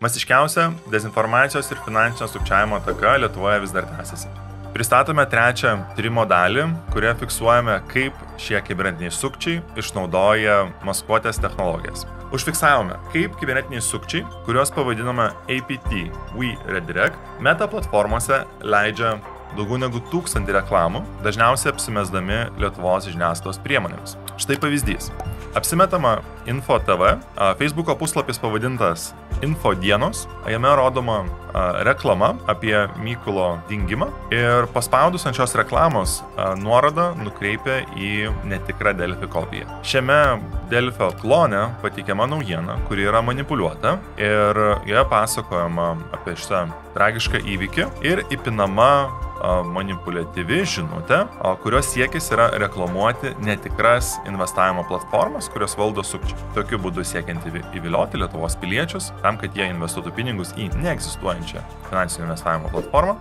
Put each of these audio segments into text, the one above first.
Masiškiausia dezinformacijos ir finansinio sukčiavimo ataka Lietuvoje vis dar tęsiasi. Pristatome trečią tyrimo dalį, kurioje fiksuojame, kaip šie kibernetiniai sukčiai išnaudoja maskuotės technologijas. Užfiksavome, kaip kibernetiniai sukčiai, kuriuos pavadiname APT We Redirect, meta platformose leidžia daugiau negu 1000 reklamų, dažniausiai apsimesdami Lietuvos žiniasklaidos priemonėmis. Štai pavyzdys. Apsimetama Info TV, Facebooko puslapis pavadintas Info dienos, jame rodoma reklama apie Mykolo dingimą ir paspaudus ant šios reklamos nuorodą nukreipia į netikrą Delfi kopiją. Šiame Delfio klone pateikiama naujiena, kuri yra manipuliuota ir joje pasakojama apie šitą tragišką įvykį ir įpinama manipuliatyvi žinutė, kurios siekis yra reklamuoti netikras investavimo platformas, kurios valdo sukčiai. Tokiu būdu siekiant įvilioti Lietuvos piliečius, tam, kad jie investuotų pinigus į neegzistuojančią finansinio investavimo platformą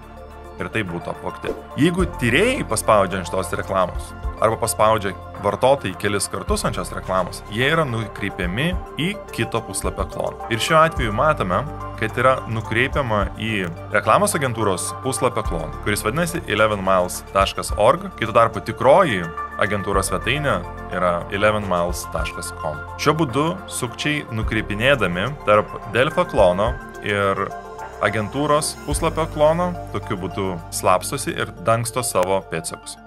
ir tai būtų apvogti. Jeigu tyrėjai paspaudžia ant šitos reklamos arba paspaudžia vartotojai kelis kartus ant šios reklamos, jie yra nukreipiami į kito puslapio kloną. Ir šiuo atveju matome, kad yra nukreipiama į reklamos agentūros puslapio kloną, kuris vadinasi 11miles.org, kitu tarpu tikroji agentūros svetainė yra 11miles.com. Šiuo būdu sukčiai nukreipinėdami tarp Delfio klono ir agentūros puslapio klono, tokiu būdu slapstosi ir dangsto savo pėdsakus.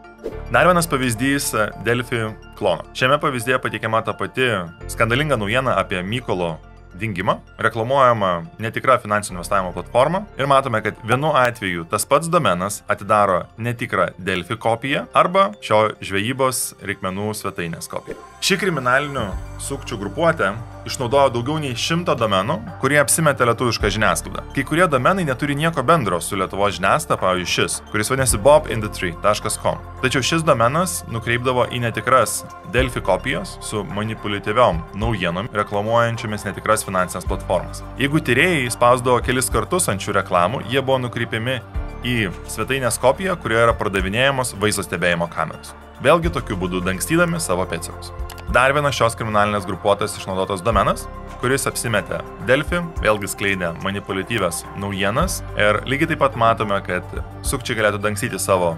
Dar vienas pavyzdys Delfi klono. Šiame pavyzdėje pateikiama ta pati skandalinga naujiena apie Mykolo dingimą, reklamuojama netikra finansinio investavimo platforma ir matome, kad vienu atveju tas pats domenas atidaro netikrą Delfi kopiją arba šio žvejybos reikmenų svetainės kopiją. Ši kriminalinių sukčių grupuotė išnaudojo daugiau nei 100 domenų, kurie apsimetė lietuvišką žiniasklaidą. Kai kurie domenai neturi nieko bendro su Lietuvos žiniasklaida, pavyzdžiui šis, kuris vadinasi bobinthetree.com. Tačiau šis domenas nukreipdavo į netikras Delfi kopijas su manipuliatyviom naujienom, reklamuojančiomis netikras finansinės platformas. Jeigu tyrėjai spausdavo kelis kartus ant šių reklamų, jie buvo nukreipiami į svetainės kopiją, kurioje yra pardavinėjamos vaizdo stebėjimo kameros. Vėlgi tokiu būdu dangstydami savo pėdsakus. Dar vienas šios kriminalinės grupuotės išnaudotas domenas, kuris apsimetė Delfi, vėlgi skleidė manipuliatyvias naujienas ir lygiai taip pat matome, kad sukčiai galėtų dangstyti savo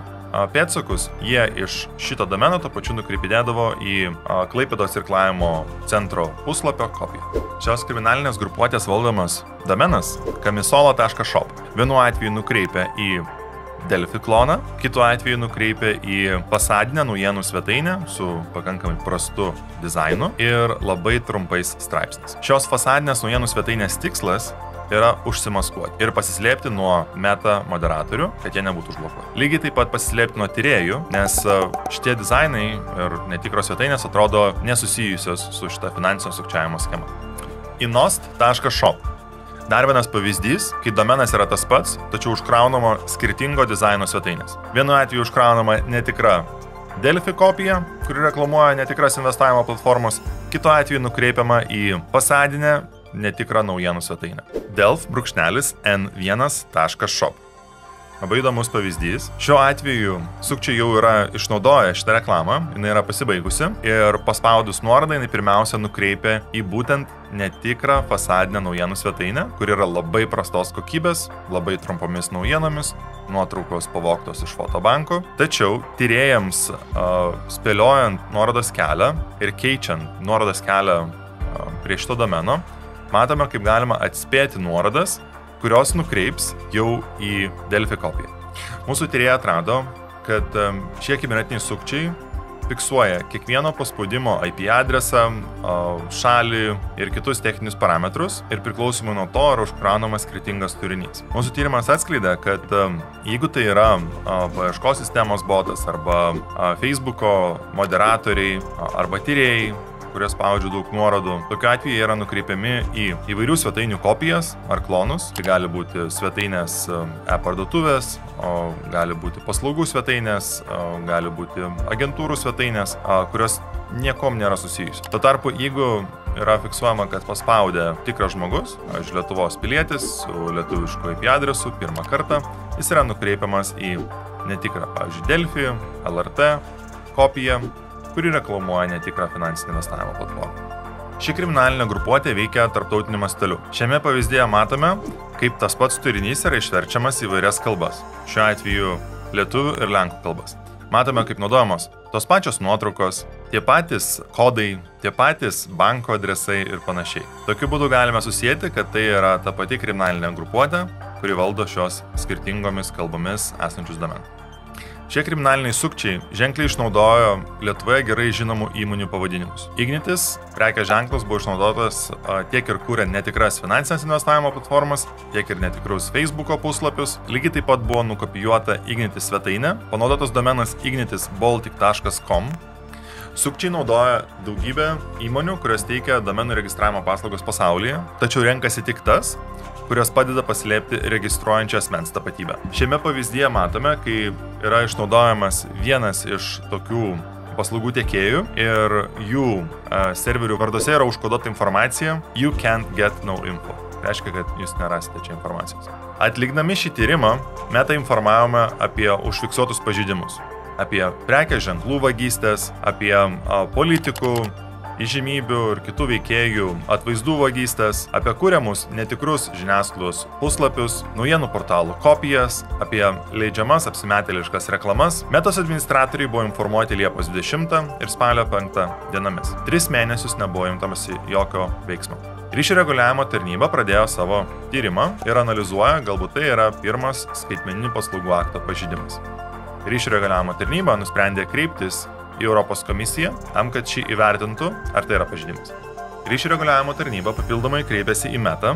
pėdsakus, jie iš šito domeno to pačiu nukreipinėdavo į Klaipėdos irklavimo centro puslapio kopiją. Šios kriminalinės grupuotės valdomas domenas kamisolo.shop. Vienu atveju nukreipia į Delfi kloną, kitu atveju nukreipia į fasadinę naujienų svetainę su pakankamai prastu dizainu ir labai trumpais straipsniais. Šios fasadinės naujienų svetainės tikslas yra užsimaskuoti ir pasislėpti nuo meta moderatorių, kad jie nebūtų užblokuoti. Lygiai taip pat pasislėpti nuo tyrėjų, nes šitie dizainai ir netikros svetainės atrodo nesusijusios su šita finansinio sukčiavimo schema. Inost.shop. Dar vienas pavyzdys, kai domenas yra tas pats, tačiau užkraunama skirtingo dizaino svetainės. Vienu atveju užkraunama netikra Delfi kopija, kuri reklamuoja netikras investavimo platformos, kitu atveju nukreipiama į fasadinę netikrą naujienų svetainę. delf-n1.shop. Labai įdomus pavyzdys. Šiuo atveju sukčiai jau yra išnaudoję šitą reklamą, jinai yra pasibaigusi ir paspaudus nuorodą jinai pirmiausia nukreipia į būtent netikrą fasadinę naujienų svetainę, kuri yra labai prastos kokybės, labai trumpomis naujienomis, nuotraukos pavogtos iš fotobanko. Tačiau tyrėjams spėliojant nuorodos kelią ir keičiant nuorodos kelią prie šito domeno, matome, kaip galima atspėti nuorodas, kurios nukreips jau į Delfi kopiją. Mūsų tyrėjai atrado, kad šie kibernetiniai sukčiai fiksuoja kiekvieno paspaudimo IP adresą, šalį ir kitus techninius parametrus ir priklausomai nuo to yra užkraunamas skirtingas turinys. Mūsų tyrimas atskleidė, kad jeigu tai yra paieškos sistemos botas arba Facebooko moderatoriai arba tyrėjai, kurios spaudžia daug nuorodų. Tokiu atveju jie yra nukreipiami į įvairių svetainių kopijas ar klonus. Tai gali būti svetainės e-parduotuvės, gali būti paslaugų svetainės, gali būti agentūrų svetainės, kurios niekom nėra susijusios. Tuo tarpu, jeigu yra fiksuojama, kad paspaudė tikras žmogus, pavyzdžiui, Lietuvos pilietis su lietuvišku IP adresu pirmą kartą, jis yra nukreipiamas į netikrą, pavyzdžiui, Delfi, LRT kopiją, kuri reklamuoja netikrą finansinį investavimo platformą. Ši kriminalinė grupuotė veikia tarptautiniu masteliu. Šiame pavyzdėje matome, kaip tas pats turinys yra išverčiamas į įvairias kalbas. Šiuo atveju lietuvių ir lenkų kalbas. Matome, kaip naudojamos tos pačios nuotraukos, tie patys kodai, tie patys banko adresai ir panašiai. Tokiu būdu galime susijęti, kad tai yra ta pati kriminalinė grupuotė, kuri valdo šios skirtingomis kalbomis esančius domenus. Šie kriminaliniai sukčiai ženkliai išnaudojo Lietuvoje gerai žinomų įmonių pavadinimus. Ignitis prekės ženklas buvo išnaudotas tiek ir kūrė netikras finansinės investavimo platformas, tiek ir netikrus Facebooko puslapius. Lygiai taip pat buvo nukopijuota Ignitis svetainė, panaudotas domenas ignitisbaltic.com. Sukčiai naudoja daugybę įmonių, kurios teikia domenų registravimo paslaugos pasaulyje, tačiau renkasi tik tas, kurios padeda paslėpti registruojančio asmens tapatybę. Šiame pavyzdyje matome, kai yra išnaudojamas vienas iš tokių paslaugų tiekėjų ir jų serverių varduose yra užkoduota informacija "You can't get no info". Reiškia, kad jūs nerasite čia informacijos. Atlikdami šį tyrimą, Meta informavome apie užfiksuotus pažeidimus, apie prekės ženklų vagystės, apie politikų, įžymybių ir kitų veikėjų atvaizdų vagystės, apie kuriamus netikrus žiniasklaidos puslapius, naujienų portalų kopijas, apie leidžiamas apsimetėliškas reklamas. Metos administratoriai buvo informuoti Liepos 20 ir spalio 5 dienomis. 3 mėnesius nebuvo imtamasi jokio veiksmo. Ryšių reguliavimo tarnyba pradėjo savo tyrimą ir analizuoja, galbūt tai yra pirmas skaitmeninių paslaugų akto pažeidimas. Ryšių reguliavimo tarnyba nusprendė kreiptis į Europos komisiją, tam, kad šį įvertintų, ar tai yra pažeidimas. Ryšių reguliavimo tarnyba papildomai kreipėsi į Meta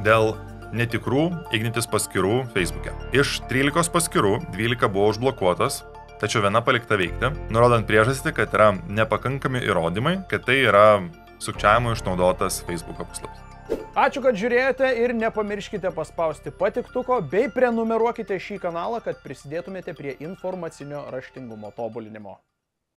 dėl netikrų Ignitis paskyrų Facebook'e. Iš 13 paskyrų 12 buvo užblokuotos, tačiau viena palikta veikti, nurodant priežastį, kad yra nepakankami įrodymai, kad tai yra sukčiavimui išnaudotas Facebook'o puslapis. Ačiū, kad žiūrėjote ir nepamirškite paspausti patiktuko bei prenumeruokite šį kanalą, kad prisidėtumėte prie informacinio raštingumo tobulinimo.